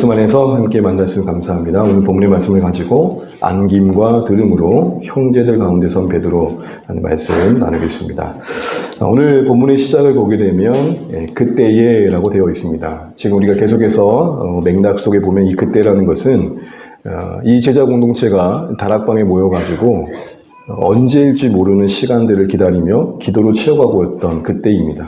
말씀 안에서 함께 만났으면 감사합니다. 오늘 본문의 말씀을 가지고 안김과 들음으로 형제들 가운데 선 베드로라는 말씀 나누겠습니다. 오늘 본문의 시작을 보게 되면 그때에라고 되어 있습니다. 지금 우리가 계속해서 맥락 속에 보면 이 그때라는 것은 이 제자 공동체가 다락방에 모여가지고 언제일지 모르는 시간들을 기다리며 기도로 채워가고 있던 그때입니다.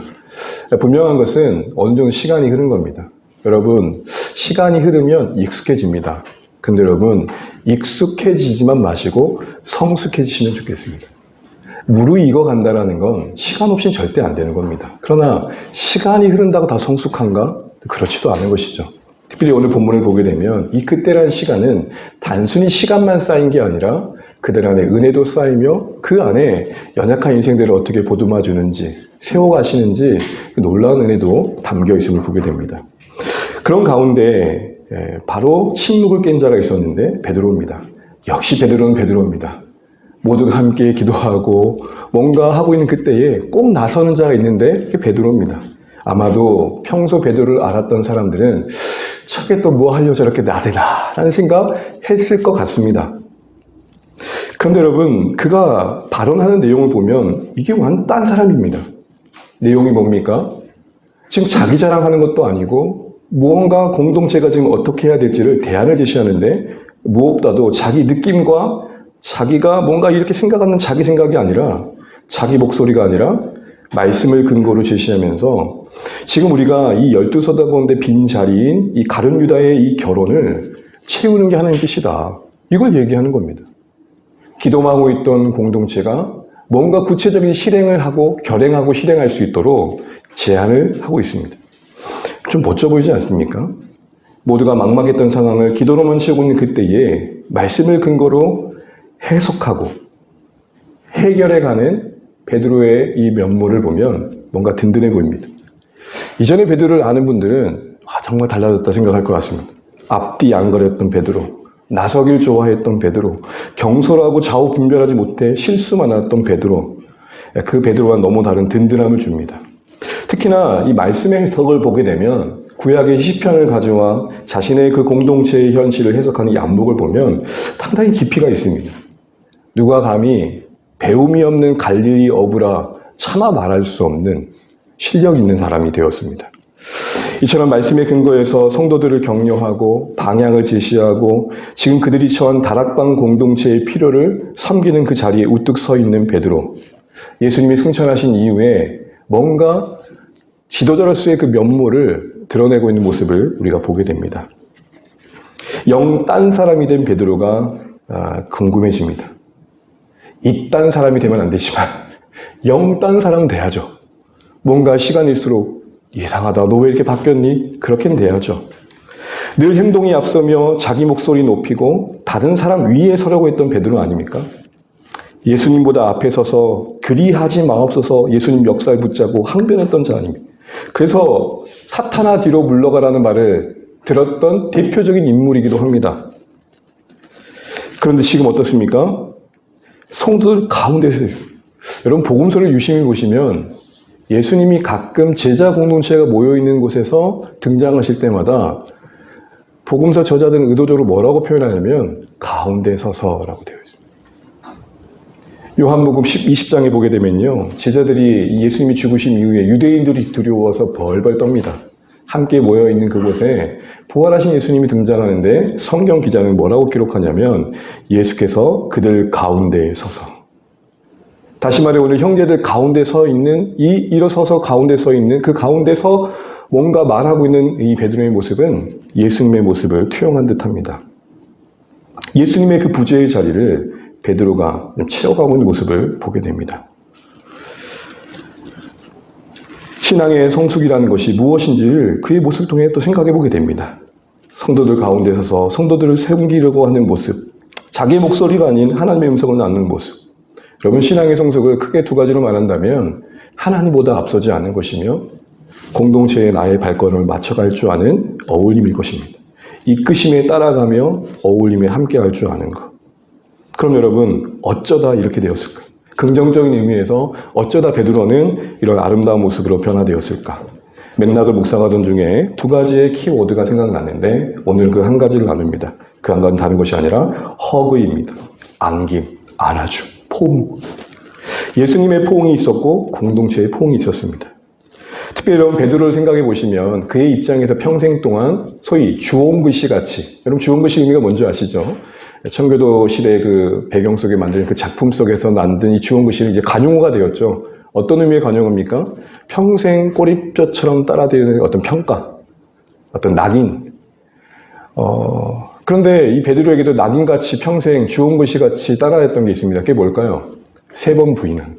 분명한 것은 어느 정도 시간이 흐른 겁니다. 여러분, 시간이 흐르면 익숙해집니다. 근데 여러분, 익숙해지지만 마시고 성숙해지시면 좋겠습니다. 무르익어 간다라는 건 시간 없이는 절대 안 되는 겁니다. 그러나 시간이 흐른다고 다 성숙한가? 그렇지도 않은 것이죠. 특별히 오늘 본문을 보게 되면 이 그때라는 시간은 단순히 시간만 쌓인 게 아니라 그들 안에 은혜도 쌓이며 그 안에 연약한 인생들을 어떻게 보듬어 주는지 세워가시는지 그 놀라운 은혜도 담겨 있음을 보게 됩니다. 그런 가운데 바로 침묵을 깬 자가 있었는데 베드로입니다. 역시 베드로는 베드로입니다. 모두가 함께 기도하고 뭔가 하고 있는 그때에 꼭 나서는 자가 있는데 그게 베드로입니다. 아마도 평소 베드로를 알았던 사람들은 저게 또 뭐 하려고 저렇게 나대나 라는 생각 했을 것 같습니다. 그런데 여러분, 그가 발언하는 내용을 보면 이게 완전 딴 사람입니다. 내용이 뭡니까? 지금 자기 자랑하는 것도 아니고 무언가 공동체가 지금 어떻게 해야 될지를 대안을 제시하는데 무엇보다도 자기 느낌과 자기가 뭔가 이렇게 생각하는 자기 생각이 아니라 자기 목소리가 아니라 말씀을 근거로 제시하면서 지금 우리가 이 12서다 가운데 빈 자리인 이 가룟 유다의 이 결혼을 채우는 게 하나님 뜻이다. 이걸 얘기하는 겁니다. 기도만 하고 있던 공동체가 뭔가 구체적인 실행을 하고 결행하고 실행할 수 있도록 제안을 하고 있습니다. 좀 멋져 보이지 않습니까? 모두가 막막했던 상황을 기도로만 채우고 있는 그때에 말씀을 근거로 해석하고 해결해가는 베드로의 이 면모를 보면 뭔가 든든해 보입니다. 이전에 베드로를 아는 분들은 정말 달라졌다 생각할 것 같습니다. 앞뒤 안 가렸던 베드로, 나서길 좋아했던 베드로, 경솔하고 좌우 분별하지 못해 실수 많았던 베드로, 그 베드로와 너무 다른 든든함을 줍니다. 특히나 이 말씀의 해석을 보게 되면 구약의 시편을 가져와 자신의 그 공동체의 현실을 해석하는 이 안목을 보면 상당히 깊이가 있습니다. 누가 감히 배움이 없는 갈릴리 어부라 차마 말할 수 없는 실력 있는 사람이 되었습니다. 이처럼 말씀의 근거에서 성도들을 격려하고 방향을 제시하고 지금 그들이 처한 다락방 공동체의 필요를 섬기는 그 자리에 우뚝 서 있는 베드로. 예수님이 승천하신 이후에 뭔가 지도자로서의 그 면모를 드러내고 있는 모습을 우리가 보게 됩니다. 영 딴 사람이 된 베드로가 궁금해집니다. 이딴 사람이 되면 안 되지만 영 딴 사람은 돼야죠. 뭔가 시간일수록 이상하다. 너 왜 이렇게 바뀌었니? 그렇게는 돼야죠. 늘 행동이 앞서며 자기 목소리 높이고 다른 사람 위에 서려고 했던 베드로 아닙니까? 예수님보다 앞에 서서 그리하지 마옵소서 예수님 멱살 붙잡고 항변했던 자 아닙니까? 그래서 사탄아 뒤로 물러가라는 말을 들었던 대표적인 인물이기도 합니다. 그런데 지금 어떻습니까? 성도들 가운데서 여러분 복음서를 유심히 보시면 예수님이 가끔 제자 공동체가 모여있는 곳에서 등장하실 때마다 복음서 저자들은 의도적으로 뭐라고 표현하냐면 가운데 서서라고 되어 있습니다. 요한복음 20장에 보게 되면요. 제자들이 예수님이 죽으신 이후에 유대인들이 두려워서 벌벌 떱니다. 함께 모여있는 그곳에 부활하신 예수님이 등장하는데 성경 기자는 뭐라고 기록하냐면 예수께서 그들 가운데에 서서. 다시 말해 오늘 형제들 가운데 서 있는 일어서서 가운데 서 있는 그 가운데서 뭔가 말하고 있는 이 베드로의 모습은 예수님의 모습을 투영한 듯합니다. 예수님의 그 부재의 자리를 베드로가 채워가고 있는 모습을 보게 됩니다. 신앙의 성숙이라는 것이 무엇인지를 그의 모습을 통해 또 생각해 보게 됩니다. 성도들 가운데 서서 성도들을 섬기려고 하는 모습, 자기 목소리가 아닌 하나님의 음성을 나누는 모습. 여러분, 신앙의 성숙을 크게 두 가지로 말한다면 하나님보다 앞서지 않는 것이며 공동체에 나의 발걸음을 맞춰갈 줄 아는 어울림일 것입니다. 이끄심에 따라가며 어울림에 함께할 줄 아는 것. 그럼 여러분, 어쩌다 이렇게 되었을까? 긍정적인 의미에서 어쩌다 베드로는 이런 아름다운 모습으로 변화되었을까? 맥락을 묵상하던 중에 두 가지의 키워드가 생각났는데 오늘 그 한 가지를 나눕니다. 그 한 가지는 다른 것이 아니라 허그입니다. 안김, 안아줌, 포옹. 예수님의 포옹이 있었고 공동체의 포옹이 있었습니다. 특별히 여러분 베드로를 생각해 보시면 그의 입장에서 평생 동안 소위 주홍글씨 같이, 여러분 주홍글씨 의미가 뭔지 아시죠? 청교도 시대 그 배경 속에 만든 그 작품 속에서 만든 이 주홍글씨는 이제 관용어가 되었죠. 어떤 의미의 관용어입니까? 평생 꼬리뼈처럼 따라다니는 어떤 평가, 어떤 낙인. 그런데 이 베드로에게도 낙인같이 평생 주홍글씨같이 따라했던 게 있습니다. 그게 뭘까요? 3번 부인한.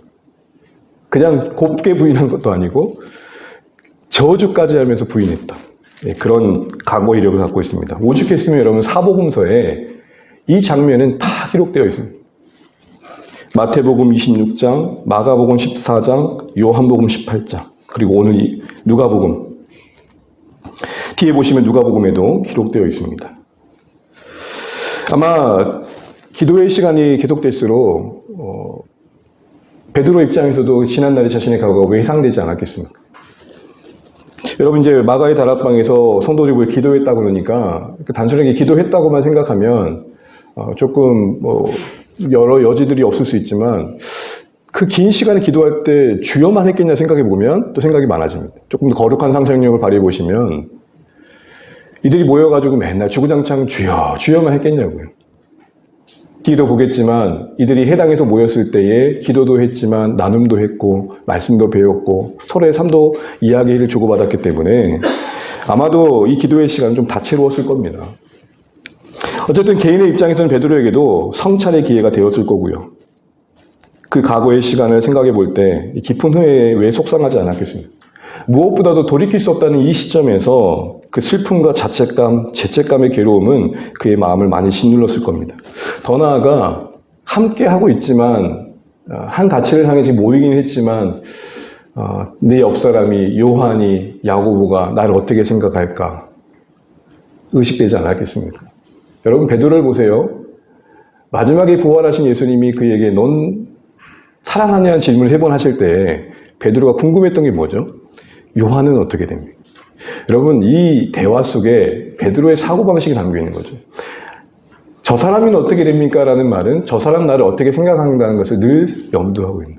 그냥 곱게 부인한 것도 아니고 저주까지 하면서 부인했다. 그런 과거 이력을 갖고 있습니다. 오죽했으면 여러분 사복음서에 이 장면은 다 기록되어 있습니다. 마태복음 26장, 마가복음 14장, 요한복음 18장, 그리고 오늘 이 누가복음. 뒤에 보시면 누가복음에도 기록되어 있습니다. 아마 기도의 시간이 계속될수록 베드로 입장에서도 지난날의 자신의 과거가 외상되지 않았겠습니까? 여러분 이제 마가의 다락방에서 성도들이 왜 기도했다고 그러니까 단순하게 기도했다고만 생각하면 조금 여러 여지들이 없을 수 있지만 그 긴 시간에 기도할 때 주여만 했겠냐 생각해 보면 또 생각이 많아집니다. 조금 더 거룩한 상상력을 발휘해 보시면 이들이 모여가지고 맨날 주구장창 주여 주여만 했겠냐고요. 뒤도 보겠지만 이들이 해당에서 모였을 때에 기도도 했지만 나눔도 했고 말씀도 배웠고 서로의 삶도 이야기를 주고받았기 때문에 아마도 이 기도의 시간은 좀 다채로웠을 겁니다. 어쨌든 개인의 입장에서는 베드로에게도 성찰의 기회가 되었을 거고요. 그 과거의 시간을 생각해 볼 때 깊은 후회에 왜 속상하지 않았겠습니까? 무엇보다도 돌이킬 수 없다는 이 시점에서 그 슬픔과 자책감, 죄책감의 괴로움은 그의 마음을 많이 짓눌렀을 겁니다. 더 나아가 함께 하고 있지만 한 가치를 향해 지금 모이긴 했지만 내 옆사람이 요한이 야고보가 나를 어떻게 생각할까 의식되지 않았겠습니까? 여러분 베드로를 보세요. 마지막에 부활하신 예수님이 그에게 넌 사랑하냐는 질문을 3번 하실 때 베드로가 궁금했던 게 뭐죠? 요한은 어떻게 됩니까? 여러분 이 대화 속에 베드로의 사고방식이 담겨 있는 거죠. 저 사람은 어떻게 됩니까? 라는 말은 저 사람 나를 어떻게 생각한다는 것을 늘 염두하고 있는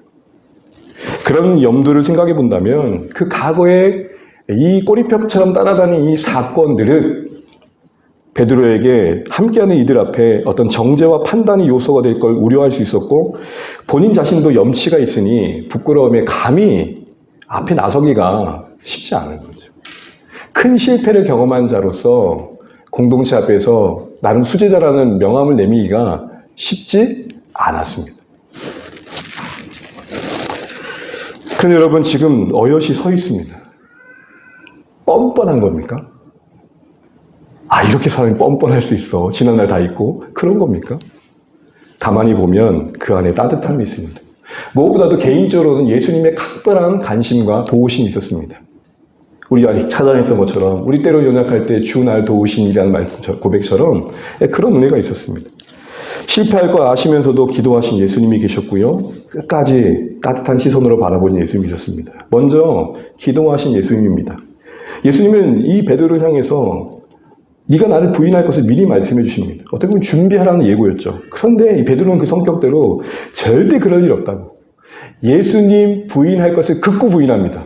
그런 염두를 생각해 본다면 그 과거에 이 꼬리표처럼 따라다니는 이 사건들은 베드로에게 함께하는 이들 앞에 어떤 정죄와 판단의 요소가 될 걸 우려할 수 있었고 본인 자신도 염치가 있으니 부끄러움에 감히 앞에 나서기가 쉽지 않은 거죠. 큰 실패를 경험한 자로서 공동체 앞에서 나름 수제자라는 명함을 내미기가 쉽지 않았습니다. 그런데 여러분 지금 어여시 서 있습니다. 뻔뻔한 겁니까? 이렇게 사람이 뻔뻔할 수 있어. 지난날 다 있고. 그런 겁니까? 가만히 보면 그 안에 따뜻함이 있습니다. 무엇보다도 개인적으로는 예수님의 각별한 관심과 도우심이 있었습니다. 우리가 찾아냈던 것처럼 우리 때로 연약할 때 주 날 도우시니라는 말씀 고백처럼 그런 은혜가 있었습니다. 실패할 걸 아시면서도 기도하신 예수님이 계셨고요. 끝까지 따뜻한 시선으로 바라보는 예수님이 있었습니다. 먼저 기도하신 예수님입니다. 예수님은 이 베드로를 향해서 네가 나를 부인할 것을 미리 말씀해 주십니다. 어떻게 보면 준비하라는 예고였죠. 그런데 이 베드로는 그 성격대로 절대 그럴 일 없다고. 예수님 부인할 것을 극구 부인합니다.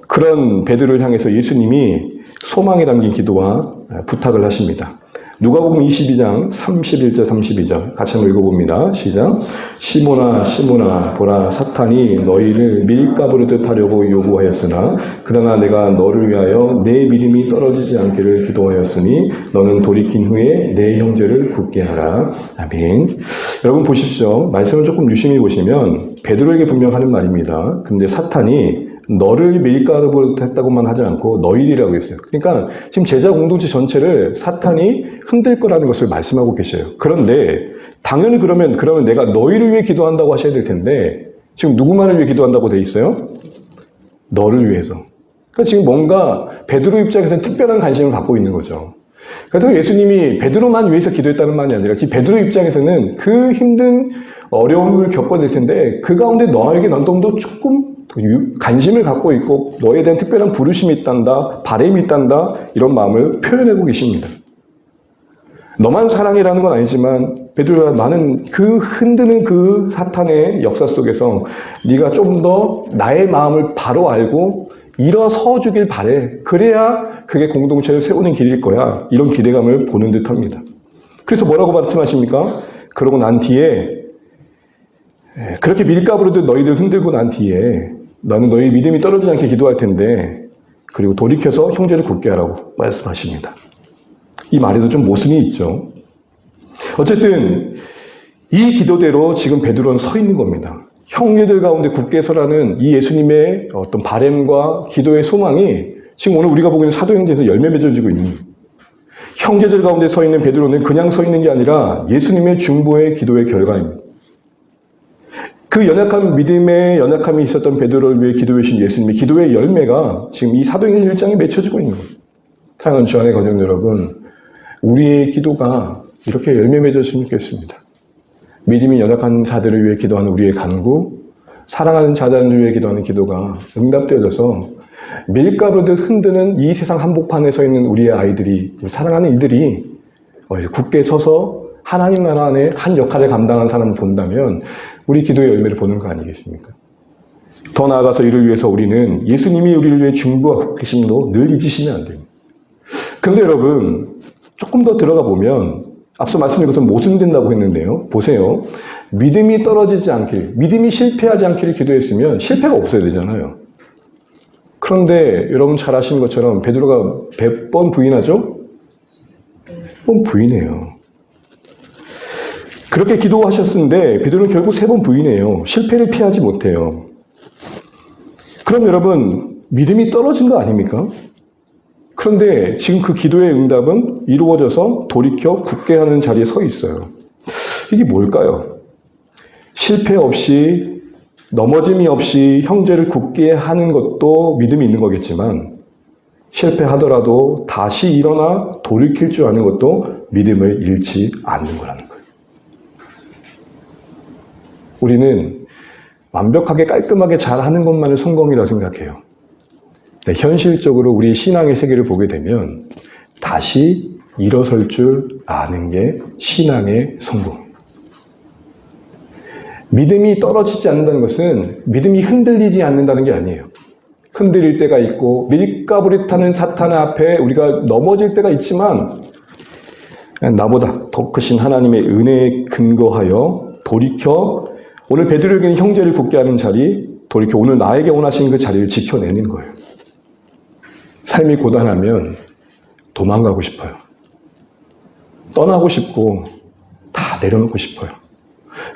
그런 베드로를 향해서 예수님이 소망에 담긴 기도와 부탁을 하십니다. 누가복음 22장 31절 32절 같이 한번 읽어봅니다. 시작. 시몬아 시몬아 보라 사탄이 너희를 밀가부르듯 하려고 요구하였으나 그러나 내가 너를 위하여 내 믿음이 떨어지지 않기를 기도하였으니 너는 돌이킨 후에 내 형제를 굳게 하라. 아멘. 여러분 보십시오. 말씀을 조금 유심히 보시면 베드로에게 분명 하는 말입니다. 근데 사탄이 너를 밀가루로 했다고만 하지 않고 너희라고 했어요. 그러니까 지금 제자 공동체 전체를 사탄이 흔들 거라는 것을 말씀하고 계셔요. 그런데 당연히 그러면 내가 너희를 위해 기도한다고 하셔야 될 텐데 지금 누구만을 위해 기도한다고 돼 있어요? 너를 위해서. 그러니까 지금 뭔가 베드로 입장에서는 특별한 관심을 받고 있는 거죠. 그래서 예수님이 베드로만 위해서 기도했다는 말이 아니라 베드로 입장에서는 그 힘든 어려움을 겪어낼 텐데 그 가운데 너에게 난 좀 더 조금 관심을 갖고 있고 너에 대한 특별한 부르심이 있단다, 바람이 있단다 이런 마음을 표현하고 계십니다. 너만 사랑이라는 건 아니지만 베드로야 나는 그 흔드는 그 사탄의 역사 속에서 네가 좀 더 나의 마음을 바로 알고 일어서 주길 바래. 그래야 그게 공동체를 세우는 길일 거야. 이런 기대감을 보는 듯합니다. 그래서 뭐라고 말씀하십니까? 그러고 난 뒤에 그렇게 밀가부르듯 너희들 흔들고 난 뒤에 나는 너희 믿음이 떨어지지 않게 기도할 텐데 그리고 돌이켜서 형제를 굳게 하라고 말씀하십니다. 이 말에도 좀 모순이 있죠. 어쨌든 이 기도대로 지금 베드로는 서 있는 겁니다. 형제들 가운데 굳게 서라는 이 예수님의 어떤 바램과 기도의 소망이 지금 오늘 우리가 보고 있는 사도행전에서 열매 맺어지고 있는 형제들 가운데 서 있는 베드로는 그냥 서 있는 게 아니라 예수님의 중보의 기도의 결과입니다. 그 연약한 믿음의 연약함이 있었던 베드로를 위해 기도해 주신 예수님의 기도의 열매가 지금 이 사도행전 1장에 맺혀지고 있는 거예요. 사랑하는 주안의 가족 여러분, 우리의 기도가 이렇게 열매 맺었으면 좋겠습니다. 믿음이 연약한 자들을 위해 기도하는 우리의 간구, 사랑하는 자들을 위해 기도하는 기도가 응답되어져서 밀가루듯 흔드는 이 세상 한복판에 서 있는 우리의 아이들이, 사랑하는 이들이 굳게 서서 하나님 나라 안에 한 역할을 감당한 사람을 본다면 우리 기도의 열매를 보는 거 아니겠습니까? 더 나아가서 이를 위해서 우리는 예수님이 우리를 위해 중보하고 계심도 늘 잊으시면 안 됩니다. 그런데 여러분, 조금 더 들어가 보면 앞서 말씀드린 것처럼 모순된다고 했는데요. 보세요. 믿음이 떨어지지 않길, 믿음이 실패하지 않기를 기도했으면 실패가 없어야 되잖아요. 그런데 여러분 잘 아시는 것처럼 베드로가 몇 번 부인하죠? 1번 부인해요. 그렇게 기도하셨는데 베드로는 결국 3번 부인해요. 실패를 피하지 못해요. 그럼 여러분 믿음이 떨어진 거 아닙니까? 그런데 지금 그 기도의 응답은 이루어져서 돌이켜 굳게 하는 자리에 서 있어요. 이게 뭘까요? 실패 없이 넘어짐이 없이 형제를 굳게 하는 것도 믿음이 있는 거겠지만 실패하더라도 다시 일어나 돌이킬 줄 아는 것도 믿음을 잃지 않는 거라는 거예요. 우리는 완벽하게 깔끔하게 잘하는 것만을 성공이라고 생각해요. 네, 현실적으로 우리 신앙의 세계를 보게 되면 다시 일어설 줄 아는 게 신앙의 성공입니다. 믿음이 떨어지지 않는다는 것은 믿음이 흔들리지 않는다는 게 아니에요. 흔들릴 때가 있고 밀가부리 타는 사탄 앞에 우리가 넘어질 때가 있지만 나보다 더 크신 하나님의 은혜에 근거하여 돌이켜 오늘 베드로에게는 형제를 굳게 하는 자리, 돌이켜 오늘 나에게 원하시는 그 자리를 지켜내는 거예요. 삶이 고단하면 도망가고 싶어요. 떠나고 싶고 다 내려놓고 싶어요.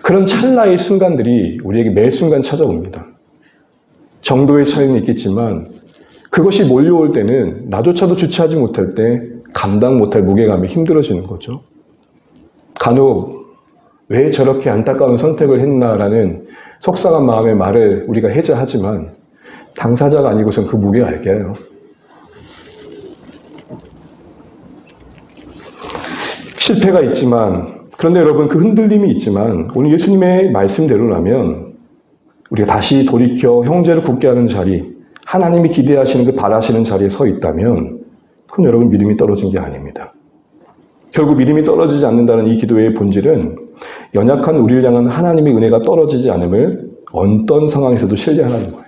그런 찰나의 순간들이 우리에게 매 순간 찾아옵니다. 정도의 차이는 있겠지만 그것이 몰려올 때는 나조차도 주체하지 못할 때 감당 못할 무게감이 힘들어지는 거죠. 간혹 왜 저렇게 안타까운 선택을 했나라는 속상한 마음의 말을 우리가 해자하지만 당사자가 아니고선 그 무게를 알게 해요. 실패가 있지만 그런데 여러분 그 흔들림이 있지만 오늘 예수님의 말씀대로라면 우리가 다시 돌이켜 형제를 굳게 하는 자리, 하나님이 기대하시는 그 바라시는 자리에 서 있다면 그건 여러분 믿음이 떨어진 게 아닙니다. 결국 믿음이 떨어지지 않는다는 이 기도의 본질은 연약한 우리를 향한 하나님의 은혜가 떨어지지 않음을 어떤 상황에서도 신뢰하는 거예요.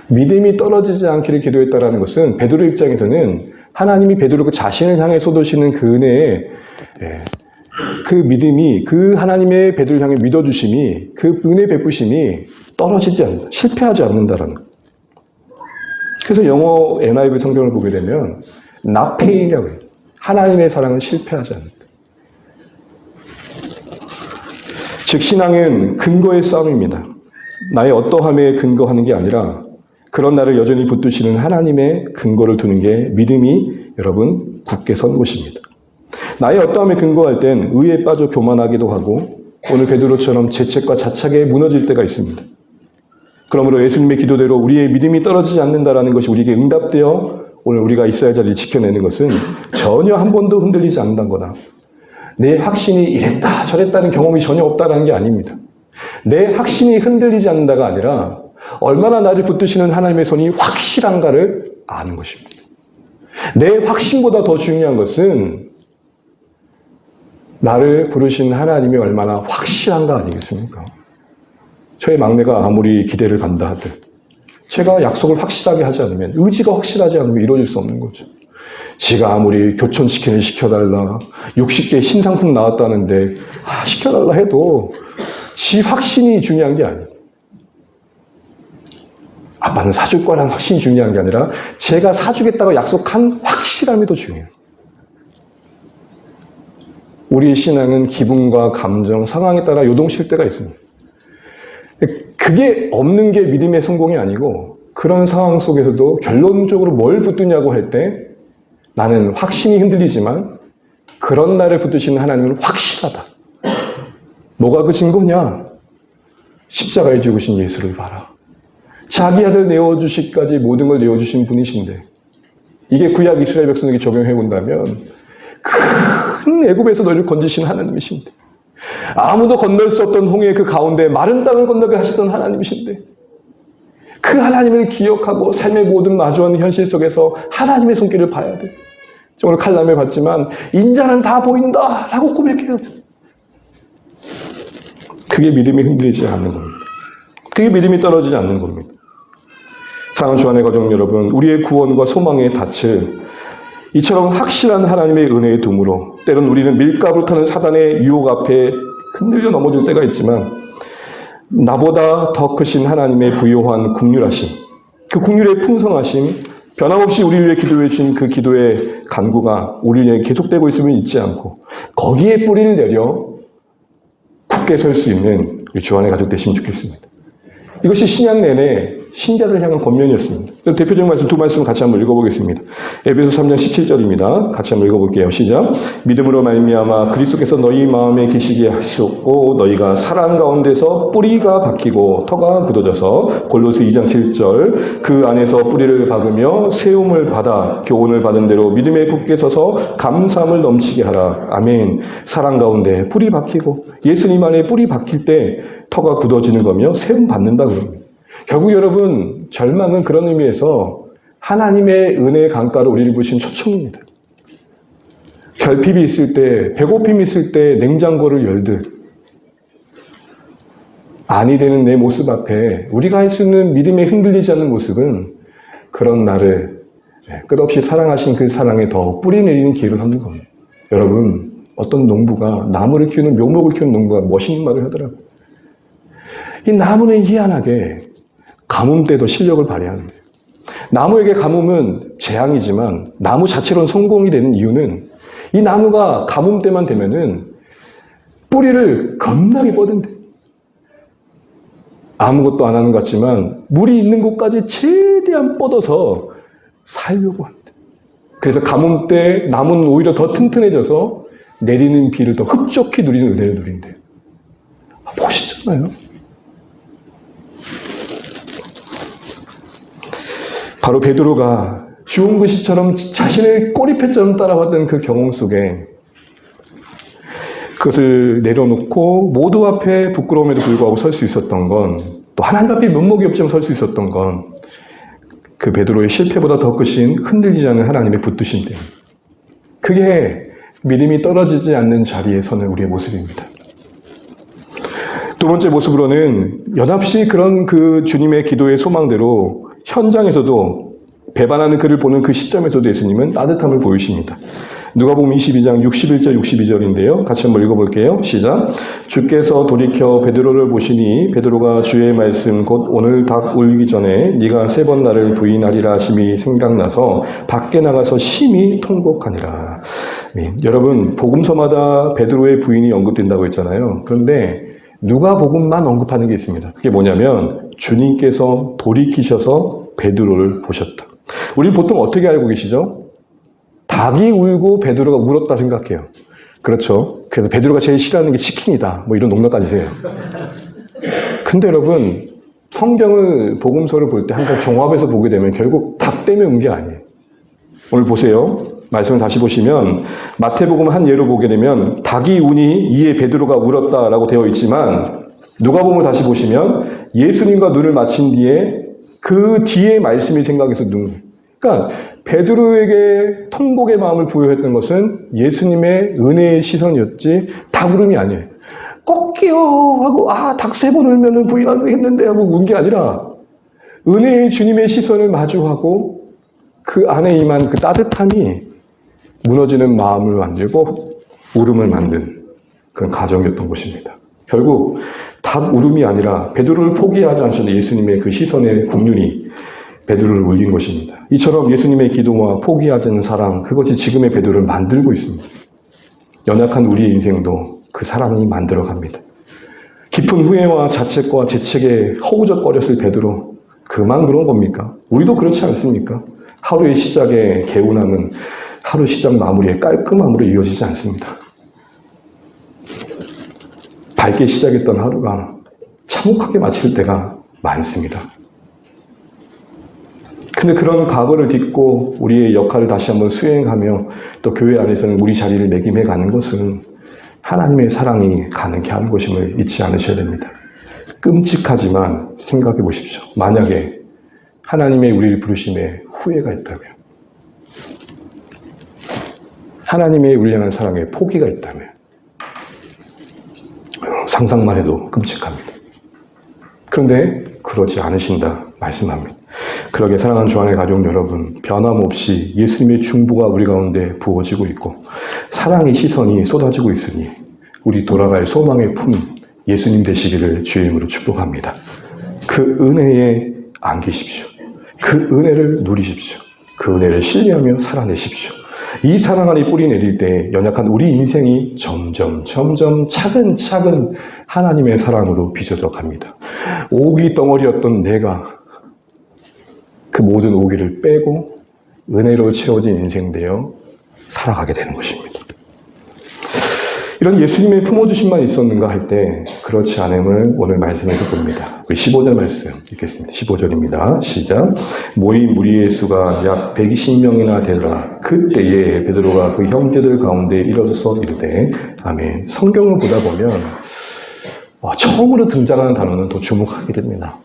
믿음이 떨어지지 않기를 기도했다는 것은 베드로 입장에서는 하나님이 베드로 그 자신을 향해 쏟으시는 그 은혜에 그 믿음이 그 하나님의 베드로를 향해 믿어주심이 그 은혜 베푸심이 떨어지지 않는다. 실패하지 않는다라는 것. 그래서 영어 NIV 성경을 보게 되면 not fail이라고 해요. 하나님의 사랑은 실패하지 않는다. 즉 신앙은 근거의 싸움입니다. 나의 어떠함에 근거하는 게 아니라 그런 나를 여전히 붙드시는 하나님의 근거를 두는 게 믿음이 여러분 굳게 선 곳입니다. 나의 어떠함에 근거할 땐 의에 빠져 교만하기도 하고 오늘 베드로처럼 재책과 자책에 무너질 때가 있습니다. 그러므로 예수님의 기도대로 우리의 믿음이 떨어지지 않는다라는 것이 우리에게 응답되어 오늘 우리가 있어야 할 자리를 지켜내는 것은 전혀 한 번도 흔들리지 않는다는 거다. 내 확신이 이랬다 저랬다는 경험이 전혀 없다라는 게 아닙니다. 내 확신이 흔들리지 않는다가 아니라 얼마나 나를 붙드시는 하나님의 손이 확실한가를 아는 것입니다. 내 확신보다 더 중요한 것은 나를 부르신 하나님이 얼마나 확실한가 아니겠습니까? 저희 막내가 아무리 기대를 간다 하든 제가 약속을 확실하게 하지 않으면, 의지가 확실하지 않으면 이루어질 수 없는 거죠. 지가 아무리 교촌치킨을 시켜달라, 60개 신상품 나왔다는데 시켜달라 해도 지 확신이 중요한 게 아니에요. 아빠는 사줄 거라는 확신이 중요한 게 아니라 제가 사주겠다고 약속한 확실함이 더 중요해요. 우리의 신앙은 기분과 감정, 상황에 따라 요동칠 때가 있습니다. 그게 없는 게 믿음의 성공이 아니고, 그런 상황 속에서도 결론적으로 뭘 붙드냐고 할 때 나는 확신이 흔들리지만 그런 나를 붙드시는 하나님은 확실하다. 뭐가 그 증거냐? 십자가에 죽으신 예수를 봐라. 자기 아들 내어주시기까지 모든 걸 내어주신 분이신데, 이게 구약 이스라엘 백성에게 적용해 본다면 큰 애굽에서 너희를 건지신 하나님이신데, 아무도 건널 수 없던 홍해 그 가운데 마른 땅을 건너게 하셨던 하나님이신데, 그 하나님을 기억하고 삶의 모든 마주한 현실 속에서 하나님의 손길을 봐야 돼. 오늘 칼럼을 봤지만 인자는 다 보인다 라고 고백해야 돼. 그게 믿음이 흔들리지 않는 겁니다. 그게 믿음이 떨어지지 않는 겁니다. 사랑하는 주안의 가족 여러분, 우리의 구원과 소망의 닻을 이처럼 확실한 하나님의 은혜에 둠으로 때론 우리는 밀가루 타는 사단의 유혹 앞에 흔들려 넘어질 때가 있지만, 나보다 더 크신 하나님의 부요한 긍휼하심, 그 긍휼의 풍성하심, 변함없이 우리를 위해 기도해 주신 그 기도의 간구가 우리를 위해 계속되고 있음을 잊지 않고 거기에 뿌리를 내려 굳게 설 수 있는 우리 주안의 가족 되시면 좋겠습니다. 이것이 신약 내내 신자들 향한 권면이었습니다. 대표적인 말씀 두 말씀을 같이 한번 읽어보겠습니다. 에베소 3장 17절입니다. 같이 한번 읽어볼게요. 시작. 믿음으로 말미암아 그리스도께서 너희 마음에 계시게 하셨고 너희가 사랑 가운데서 뿌리가 박히고 터가 굳어져서 골로새 2장 7절 그 안에서 뿌리를 박으며 세움을 받아 교훈을 받은 대로 믿음에 굳게 서서 감사함을 넘치게 하라. 아멘. 사랑 가운데 뿌리 박히고 예수님 안에 뿌리 박힐 때 터가 굳어지는 거며 세움 받는다 그럽니다. 결국 여러분, 절망은 그런 의미에서 하나님의 은혜의 강가로 우리를 부르신 초청입니다. 결핍이 있을 때, 배고픔이 있을 때 냉장고를 열듯 아니 되는 내 모습 앞에 우리가 할 수 있는 믿음에 흔들리지 않는 모습은 그런 나를 끝없이 사랑하신 그 사랑에 더 뿌리 내리는 기회를 얻는 겁니다. 여러분, 어떤 농부가 나무를 키우는, 묘목을 키우는 농부가 멋있는 말을 하더라고요. 이 나무는 희한하게 가뭄 때도 실력을 발휘하는 거예요. 나무에게 가뭄은 재앙이지만 나무 자체로는 성공이 되는 이유는 이 나무가 가뭄 때만 되면은 뿌리를 겁나게 뻗은대. 아무것도 안 하는 것 같지만 물이 있는 곳까지 최대한 뻗어서 살려고 한대. 그래서 가뭄 때 나무는 오히려 더 튼튼해져서 내리는 비를 더 흡족히 누리는 은혜를 누린대요. 멋있잖아요. 바로 베드로가 주홍글씨처럼 자신의 꼬리패처럼 따라왔던 그 경험 속에 그것을 내려놓고 모두 앞에 부끄러움에도 불구하고 설 수 있었던 건, 또 하나님 앞에 면목이 없지만 설 수 있었던 건 그 베드로의 실패보다 더 크신 흔들리지 않는 하나님의 붙드심 때문에, 그게 믿음이 떨어지지 않는 자리에 서는 우리의 모습입니다. 두 번째 모습으로는 연합시 그런 그 주님의 기도의 소망대로 현장에서도 배반하는 그를 보는 그 시점에서도 예수님은 따뜻함을 보이십니다. 누가복음 22장 61절 62절인데요. 같이 한번 읽어볼게요. 시작. 주께서 돌이켜 베드로를 보시니 베드로가 주의 말씀 곧 오늘 닭 울기 전에 네가 3번 나를 부인하리라 하심이 생각나서 밖에 나가서 심히 통곡하니라. 여러분, 복음서마다 베드로의 부인이 언급된다고 했잖아요. 그런데 누가복음만 언급하는 게 있습니다. 그게 뭐냐면 주님께서 돌이키셔서 베드로를 보셨다. 우리 보통 어떻게 알고 계시죠? 닭이 울고 베드로가 울었다 생각해요. 그렇죠. 그래서 베드로가 제일 싫어하는 게 치킨이다. 뭐 이런 농담까지 해요. 근데 여러분, 성경을, 복음서를 볼 때 항상 종합해서 보게 되면 결국 닭 때문에 온 게 아니에요. 오늘 보세요. 말씀을 다시 보시면 마태복음 한 예로 보게 되면 닭이 우니 이에 베드로가 울었다라고 되어 있지만 누가복음을 다시 보시면 예수님과 눈을 맞힌 뒤에 그 뒤에 말씀이 생각해서 그러니까 베드로에게 통곡의 마음을 부여했던 것은 예수님의 은혜의 시선이었지 닭울음이 아니에요. 꺾여 하고 닭 3번 울면은 부인하겠는데 하고 운 게 아니라 은혜의 주님의 시선을 마주하고 그 안에 임한 그 따뜻함이 무너지는 마음을 만들고 울음을 만든 그런 가정이었던 것입니다. 결국 닭 울음이 아니라 베드로를 포기하지 않으셨던 예수님의 그 시선의 국륜이 베드로를 울린 것입니다. 이처럼 예수님의 기도와 포기하지 않는 사랑, 그것이 지금의 베드로를 만들고 있습니다. 연약한 우리의 인생도 그 사랑이 만들어갑니다. 깊은 후회와 자책과 재책에 허우적거렸을 베드로, 그만 그런 겁니까? 우리도 그렇지 않습니까? 하루의 시작에 개운함은 하루 시작 마무리에 깔끔함으로 이어지지 않습니다. 밝게 시작했던 하루가 참혹하게 마칠 때가 많습니다. 근데 그런 과거를 딛고 우리의 역할을 다시 한번 수행하며 또 교회 안에서는 우리 자리를 매김해 가는 것은 하나님의 사랑이 가능케 하는 것임을 잊지 않으셔야 됩니다. 끔찍하지만 생각해 보십시오. 만약에 하나님의 우리를 부르심에 후회가 있다면, 하나님의 우리를 향한 사랑에 포기가 있다면 상상만 해도 끔찍합니다. 그런데 그러지 않으신다 말씀합니다. 그러게 사랑하는 주안의 가족 여러분, 변함없이 예수님의 중보가 우리 가운데 부어지고 있고 사랑의 시선이 쏟아지고 있으니 우리 돌아갈 소망의 품 예수님 되시기를 주의 이름으로 축복합니다. 그 은혜에 안기십시오. 그 은혜를 누리십시오. 그 은혜를 신뢰하며 살아내십시오. 이 사랑 안에 뿌리 내릴 때 연약한 우리 인생이 점점 차근차근 하나님의 사랑으로 빚어져 갑니다. 오기 덩어리였던 내가 그 모든 오기를 빼고 은혜로 채워진 인생 되어 살아가게 되는 것입니다. 이런 예수님의 품어주심만 있었는가 할 때 그렇지 않음을 오늘 말씀에서 봅니다. 우리 15절 말씀 읽겠습니다. 15절입니다. 시작. 모인 무리의 수가 약 120명이나 되더라. 그때에 베드로가 그 형제들 가운데 일어서서 이르되 아멘. 성경을 보다 보면 처음으로 등장하는 단어는 더 주목하게 됩니다.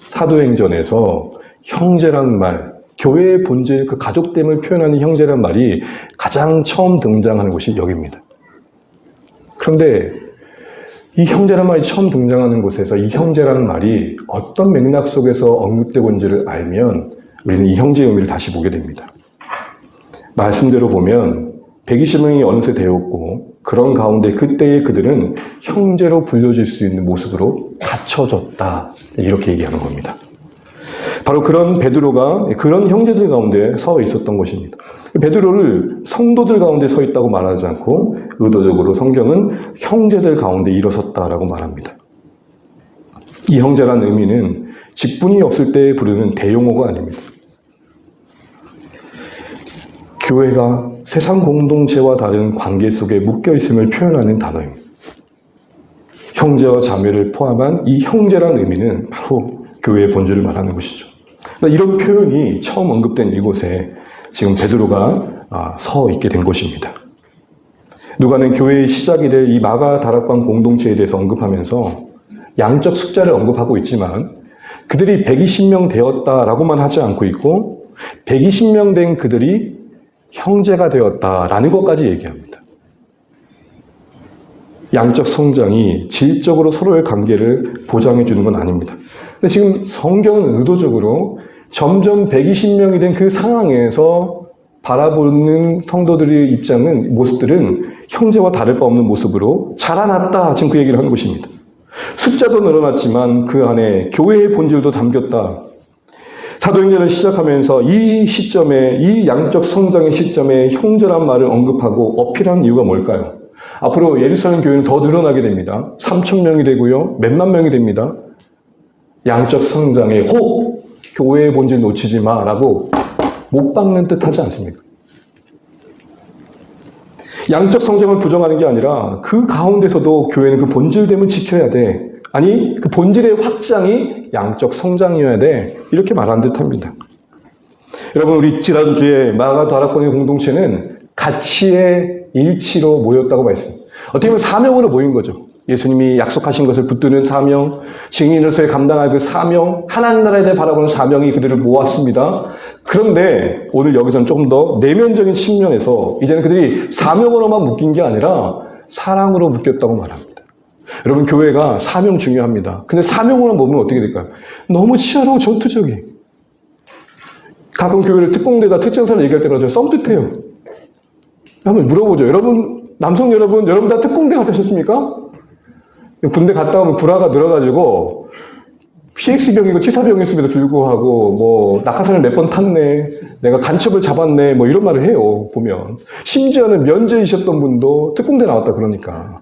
사도행전에서 형제란 말, 교회의 본질, 그 가족됨을 표현하는 형제란 말이 가장 처음 등장하는 곳이 여기입니다. 그런데 이 형제란 말이 처음 등장하는 곳에서 이 형제라는 말이 어떤 맥락 속에서 언급되고 있는지를 알면 우리는 이 형제의 의미를 다시 보게 됩니다. 말씀대로 보면 120명이 어느새 되었고 그런 가운데 그때의 그들은 형제로 불려질 수 있는 모습으로 갖춰졌다. 이렇게 얘기하는 겁니다. 바로 그런 베드로가 그런 형제들 가운데 서 있었던 것입니다. 베드로를 성도들 가운데 서 있다고 말하지 않고 의도적으로 성경은 형제들 가운데 일어섰다라고 말합니다. 이 형제라는 의미는 직분이 없을 때 부르는 대용어가 아닙니다. 교회가 세상 공동체와 다른 관계 속에 묶여 있음을 표현하는 단어입니다. 형제와 자매를 포함한 이 형제라는 의미는 바로 교회의 본질을 말하는 것이죠. 이런 표현이 처음 언급된 이곳에 지금 베드로가 서 있게 된 것입니다. 누가는 교회의 시작이 될 이 마가 다락방 공동체에 대해서 언급하면서 양적 숫자를 언급하고 있지만 그들이 120명 되었다라고만 하지 않고 있고 120명 된 그들이 형제가 되었다라는 것까지 얘기합니다. 양적 성장이 질적으로 서로의 관계를 보장해 주는 건 아닙니다. 근데 지금 성경은 의도적으로 점점 120명이 된 그 상황에서 바라보는 성도들의 입장은, 모습들은 형제와 다를 바 없는 모습으로 자라났다. 지금 그 얘기를 하는 것입니다. 숫자도 늘어났지만 그 안에 교회의 본질도 담겼다. 사도행전을 시작하면서 이 시점에, 이 양적 성장의 시점에 형제란 말을 언급하고 어필한 이유가 뭘까요? 앞으로 예루살렘 교회는 더 늘어나게 됩니다. 3,000명이 되고요. 몇만 명이 됩니다. 양적 성장에 교회의 본질 놓치지 마라고 못 박는 듯 하지 않습니까? 양적 성장을 부정하는 게 아니라 그 가운데서도 교회는 그 본질됨을 지켜야 돼. 아니, 그 본질의 확장이 양적 성장이어야 돼. 이렇게 말하는 듯 합니다. 여러분, 우리 지난주에 마가 다락방의 공동체는 가치의 일치로 모였다고 말했습니다. 어떻게 보면 사명으로 모인 거죠. 예수님이 약속하신 것을 붙드는 사명, 증인으로서의 감당할 그 사명, 하나님 나라에 대해 바라보는 사명이 그들을 모았습니다. 그런데 오늘 여기서는 조금 더 내면적인 측면에서 이제는 그들이 사명으로만 묶인 게 아니라 사랑으로 묶였다고 말합니다. 여러분, 교회가 사명 중요합니다. 근데 사명으로만 보면 어떻게 될까요? 너무 치열하고 전투적이에요. 가끔 교회를 특공대다 특전사를 얘기할 때마다 썸뜻해요. 한번 물어보죠. 여러분, 남성 여러분 다 특공대 가셨습니까? 군대 갔다 오면 구라가 늘어가지고 PX병이고 치사병이었음에도 불구하고 뭐 낙하산을 몇 번 탔네, 내가 간첩을 잡았네, 뭐 이런 말을 해요. 보면 심지어는 면제이셨던 분도 특공대 나왔다 그러니까.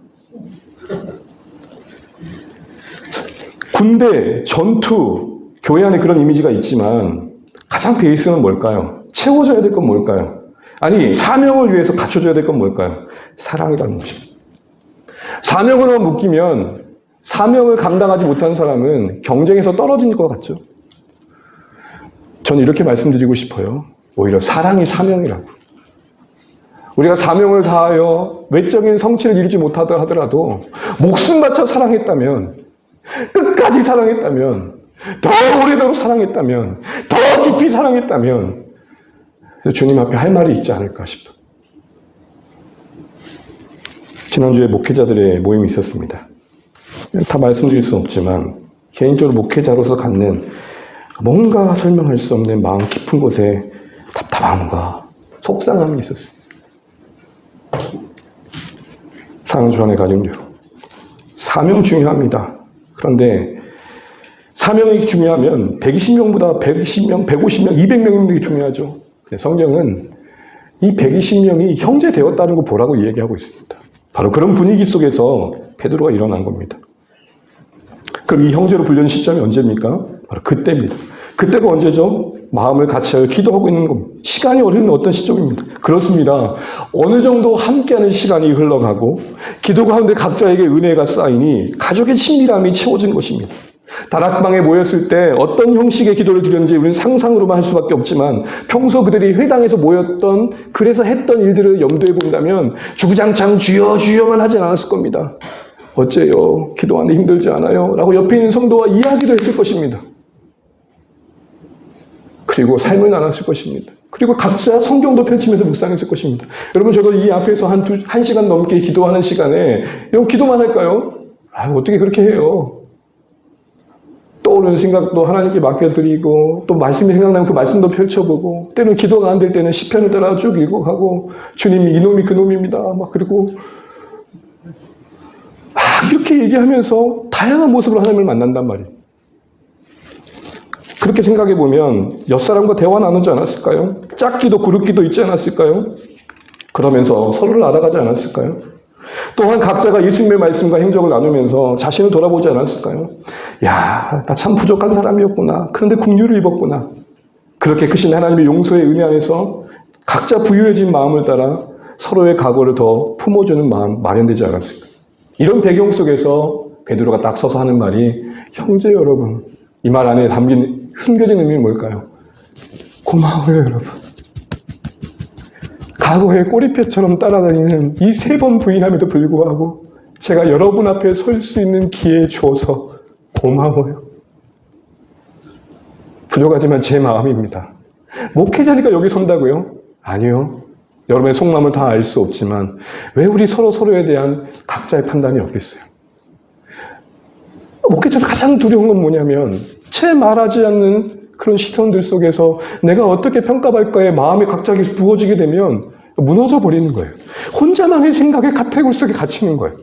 군대, 전투, 교회 안에 그런 이미지가 있지만 가장 베이스는 뭘까요? 채워줘야 될 건 뭘까요? 아니, 사명을 위해서 갖춰줘야 될 건 뭘까요? 사랑이라는 것입니다. 사명으로만 묶이면 사명을 감당하지 못한 사람은 경쟁에서 떨어질 것 같죠. 저는 이렇게 말씀드리고 싶어요. 오히려 사랑이 사명이라고. 우리가 사명을 다하여 외적인 성취를 이루지 못하다 하더라도 목숨 바쳐 사랑했다면, 끝까지 사랑했다면, 더 오래도록 사랑했다면, 더 깊이 사랑했다면 주님 앞에 할 말이 있지 않을까 싶어요. 지난주에 목회자들의 모임이 있었습니다. 다 말씀드릴 수는 없지만 개인적으로 목회자로서 갖는 뭔가 설명할 수 없는 마음 깊은 곳에 답답함과 속상함이 있었습니다. 사랑하는 주안의 가족 여러분, 사명 중요합니다. 그런데 사명이 중요하면 120명보다 120명, 150명, 200명이 중요하죠. 성경은 이 120명이 형제 되었다는 거 보라고 얘기하고 있습니다. 바로 그런 분위기 속에서 베드로가 일어난 겁니다. 그럼 이 형제로 불리는 시점이 언제입니까? 바로 그때입니다. 그때가 언제죠? 마음을 같이 기도하고 있는 겁니다. 시간이 흐르는 어떤 시점입니다. 그렇습니다. 어느 정도 함께하는 시간이 흘러가고 기도 가운데 각자에게 은혜가 쌓이니 가족의 친밀함이 채워진 것입니다. 다락방에 모였을 때 어떤 형식의 기도를 드렸는지 우리는 상상으로만 할 수밖에 없지만 평소 그들이 회당에서 모였던, 그래서 했던 일들을 염두에 본다면 주구장창 주여 주여만 하지 않았을 겁니다. 어째요? 기도하는데 힘들지 않아요? 라고 옆에 있는 성도와 이야기도 했을 것입니다. 그리고 삶을 나눴을 것입니다. 그리고 각자 성경도 펼치면서 묵상했을 것입니다. 여러분, 저도 이 앞에서 한 시간 넘게 기도하는 시간에 여러분 기도만 할까요? 어떻게 그렇게 해요? 떠오르는 생각도 하나님께 맡겨드리고 또 말씀이 생각나면 그 말씀도 펼쳐보고 때로는 기도가 안 될 때는 시편을 따라 쭉 읽어가고 주님이 이놈이 그놈입니다. 막 그리고 이렇게 얘기하면서 다양한 모습으로 하나님을 만난단 말이에요. 그렇게 생각해보면 옆사람과 대화 나누지 않았을까요? 짝기도 그룹기도 있지 않았을까요? 그러면서 서로를 알아가지 않았을까요? 또한 각자가 예수님의 말씀과 행적을 나누면서 자신을 돌아보지 않았을까요? 야, 나 참 부족한 사람이었구나. 그런데 긍휼을 입었구나. 그렇게 크신 하나님의 용서의 은혜 안에서 각자 부유해진 마음을 따라 서로의 각오를 더 품어주는 마음 마련되지 않았을까요? 이런 배경 속에서 베드로가 딱 서서 하는 말이, 형제 여러분, 이 말 안에 담긴 숨겨진 의미는 뭘까요? 고마워요, 여러분. 과거의 꼬리표처럼 따라다니는 이 3번 부인함에도 불구하고 제가 여러분 앞에 설 수 있는 기회 주어서 고마워요. 부족하지만 제 마음입니다. 목회자니까 여기 선다고요? 아니요. 여러분의 속마음을 다 알 수 없지만 왜 우리 서로에 대한 각자의 판단이 없겠어요? 목회자가 가장 두려운 건 뭐냐면 채 말하지 않는 그런 시선들 속에서 내가 어떻게 평가받을까에 마음이 갑자기 부어지게 되면 무너져 버리는 거예요. 혼자만의 생각의 카테고리 속에 갇히는 거예요.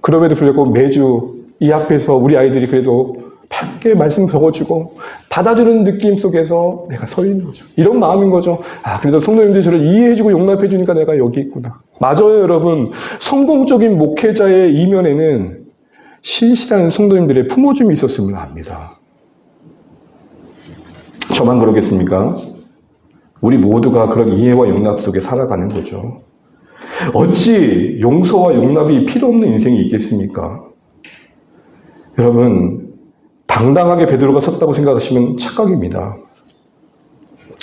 그럼에도 불구하고 매주 이 앞에서 우리 아이들이 그래도 밝게 말씀 적어주고 받아주는 느낌 속에서 내가 서 있는 거죠. 이런 마음인 거죠. 그래도 성도님들이 저를 이해해주고 용납해주니까 내가 여기 있구나. 맞아요, 여러분. 성공적인 목회자의 이면에는 신실한 성도님들의 품어줌이 있었으면 합니다. 저만 그러겠습니까? 우리 모두가 그런 이해와 용납 속에 살아가는 거죠. 어찌 용서와 용납이 필요 없는 인생이 있겠습니까? 여러분, 당당하게 베드로가 섰다고 생각하시면 착각입니다.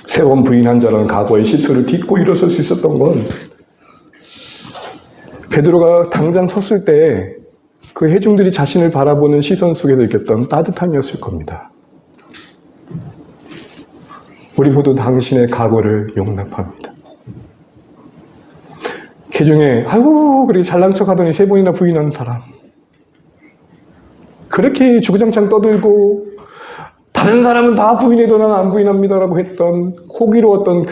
3번 부인한 자라는 과거의 실수를 딛고 일어설 수 있었던 건 베드로가 당장 섰을 때 그 회중들이 자신을 바라보는 시선 속에서 느꼈던 따뜻함이었을 겁니다. 우리 모두 당신의 각오를 용납합니다. 그 중에 아이고 그렇게 잘난 척하더니 3번이나 부인하는 사람, 그렇게 주구장창 떠들고 다른 사람은 다 부인해도 나는 안 부인합니다라고 했던 호기로웠던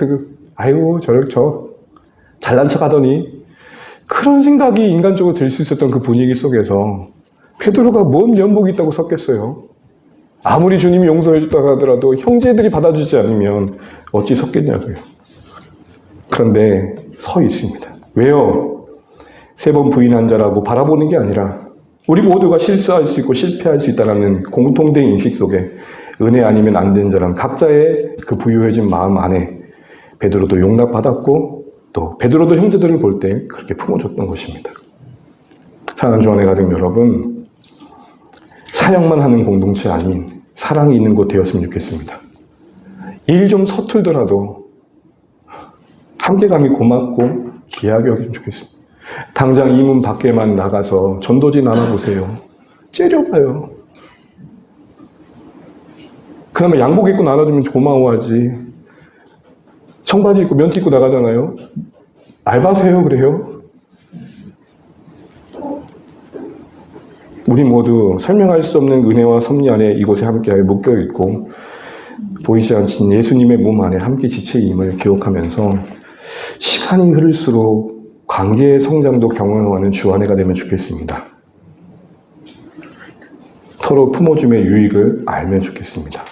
아이고 저 잘난 척하더니, 그런 생각이 인간적으로 들 수 있었던 그 분위기 속에서 베드로가 뭔 면목이 있다고 섰겠어요? 아무리 주님이 용서해 줬다고 하더라도 형제들이 받아주지 않으면 어찌 섰겠냐고요. 그런데 서 있습니다. 왜요? 3번 부인한 자라고 바라보는 게 아니라 우리 모두가 실수할 수 있고 실패할 수 있다는 공통된 인식 속에 은혜 아니면 안 되는 자라는 각자의 그 부유해진 마음 안에 베드로도 용납받았고, 또 베드로도 형제들을 볼 때 그렇게 품어줬던 것입니다. 사랑하는 주 안에 가족 여러분, 사역만 하는 공동체 아닌 사랑이 있는 곳 되었으면 좋겠습니다. 일 좀 서툴더라도 함께감이 고맙고 귀하게 여기면 좋겠습니다. 당장 이 문 밖에만 나가서 전도지 나눠보세요. 째려봐요. 그러면 양복 입고 나눠주면 고마워하지. 청바지 입고 면티 입고 나가잖아요. 알바세요 그래요? 우리 모두 설명할 수 없는 은혜와 섭리 안에 이곳에 함께하여 묶여있고 보이지 않는 예수님의 몸 안에 함께 지체임을 기억하면서 시간이 흐를수록 관계의 성장도 경험하는 주 안에가 되면 좋겠습니다. 서로 품어줌의 유익을 알면 좋겠습니다.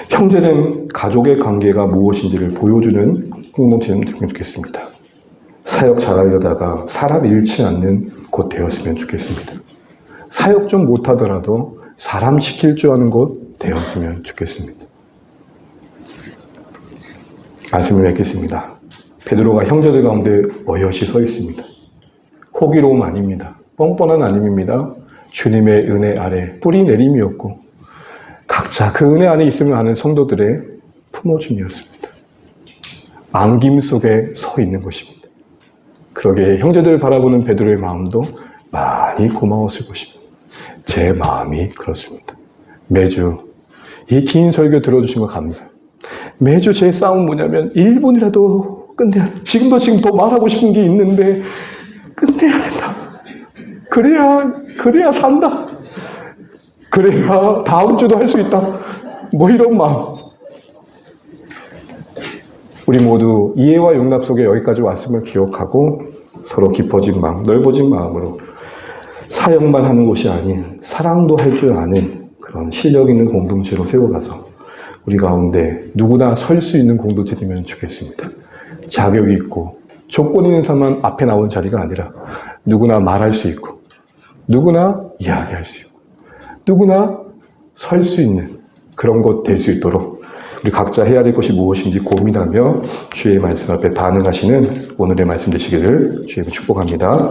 형제는 가족의 관계가 무엇인지를 보여주는 공동체는 되면 좋겠습니다. 사역 잘하려다가 사람 잃지 않는 곳 되었으면 좋겠습니다. 사역 좀 못하더라도 사람 지킬 줄 아는 곳 되었으면 좋겠습니다. 말씀을 맺겠습니다. 베드로가 형제들 가운데 어여시 서 있습니다. 호기로움 아닙니다. 뻔뻔한 아님입니다. 주님의 은혜 아래 뿌리 내림이었고 각자 그 은혜 안에 있으면 하는 성도들의 품어줌이었습니다. 안김 속에 서 있는 것입니다. 그러게 형제들을 바라보는 베드로의 마음도 많이 고마웠을 것입니다. 제 마음이 그렇습니다. 매주 이 긴 설교 들어주신 거 감사해요. 매주 제 싸움 뭐냐면 1분이라도 끝내야 돼. 지금 더 말하고 싶은 게 있는데 끝내야 된다. 그래야 산다. 그래야 다음 주도 할 수 있다. 뭐 이런 마음. 우리 모두 이해와 용납 속에 여기까지 왔음을 기억하고 서로 깊어진 마음, 넓어진 마음으로 사역만 하는 곳이 아닌 사랑도 할 줄 아는 그런 실력 있는 공동체로 세워가서 우리 가운데 누구나 설 수 있는 공동체 되면 좋겠습니다. 자격이 있고 조건 있는 사람만 앞에 나온 자리가 아니라 누구나 말할 수 있고 누구나 이야기할 수 있고 누구나 설 수 있는 그런 곳 될 수 있도록 우리 각자 해야 될 것이 무엇인지 고민하며 주의 말씀 앞에 반응하시는 오늘의 말씀 되시기를 주님을 축복합니다.